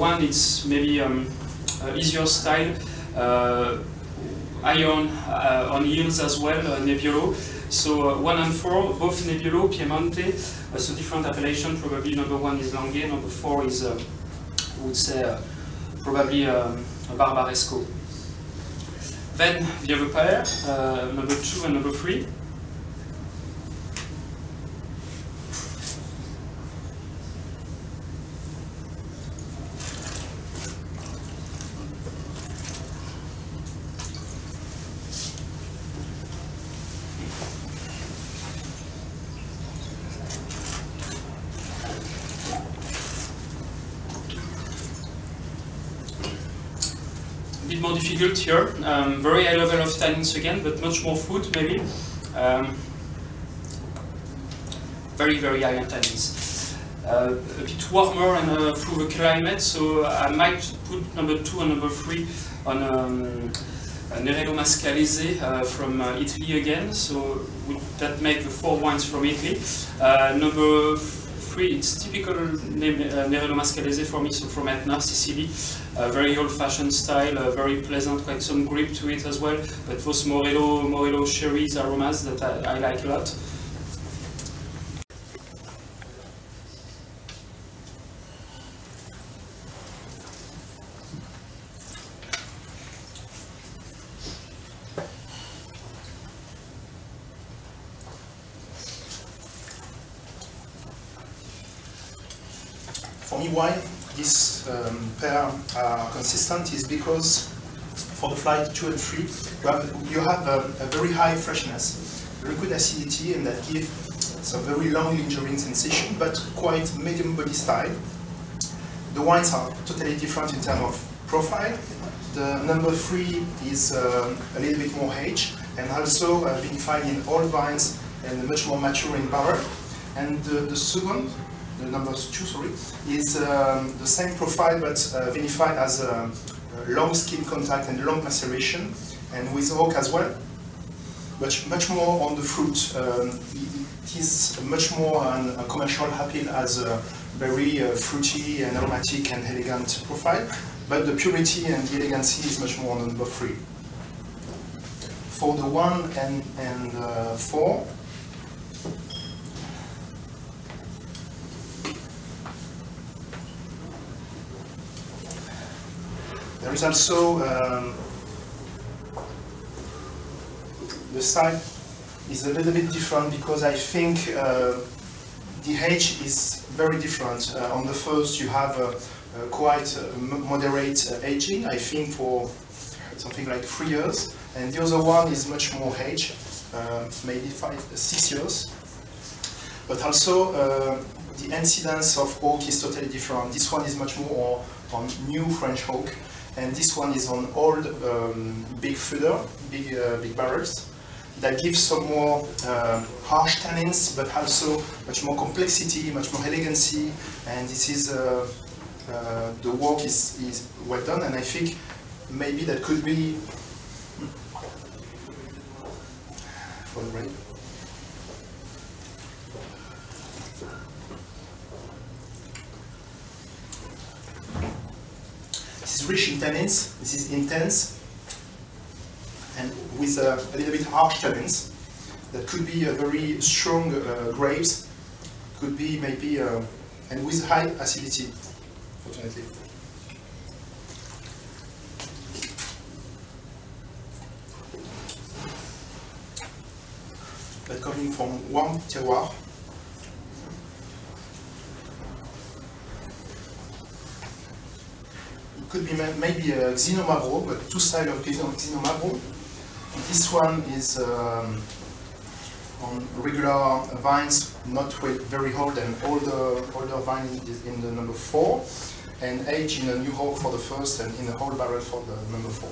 one it's maybe easier style, iron on yields as well, Nebbiolo. So 1 and 4, both Nebbiolo, Piemonte, so different appellation. Probably number 1 is Langhe, number 4 is, I would say, probably Barbaresco. Then the other pair, number 2 and number 3. A bit more difficult here, very high level of tannins again, but much more fruit maybe. Very high on tannins. A bit warmer and through the climate, so I might put number 2 and number 3 on Nerello Mascalese from Italy again, so that make the 4 wines from Italy. Number 3, it's typical Nerello Mascalese for me, so from Etna, Sicily. Very old-fashioned style, very pleasant, quite some grip to it as well, but those Morello cherries aromas that I like a lot. For me, why this pair are consistent is because for the flight 2 and 3, you have a very high freshness, very good acidity, and that gives some very long lingering sensation, but quite medium body style. The wines are totally different in terms of profile. The number 3 is a little bit more age, and also vinified in old vines and much more mature in barrel. And the second, the number 2, sorry, is the same profile but vinified as long skin contact and long maceration, and with oak as well, but much more on the fruit. It is much more a commercial appeal as a very fruity and aromatic and elegant profile, but the purity and the elegancy is much more on number 3. For the 1 and 4, there is also the style is a little bit different because I think the age is very different. On the first you have quite moderate aging, I think for something like 3 years, and the other one is much more age, maybe 6 years. But also the incidence of oak is totally different. This one is much more on new French oak, and this one is on old big fooder, big barrels. That gives some more harsh tannins, but also much more complexity, much more elegancy, and this is the work is well done, and I think maybe that could be for the rain. This is rich in tannins, this is intense, and with a little bit harsh tannins. That could be a very strong grapes, could be maybe, and with high acidity, fortunately. That coming from warm terroir. It could be maybe a Xenomavro, but 2 styles of Xenomavro. This one is on regular vines, not very old, and older vine is in the number 4, and aged in a new oak for the first and in a whole barrel for the number 4.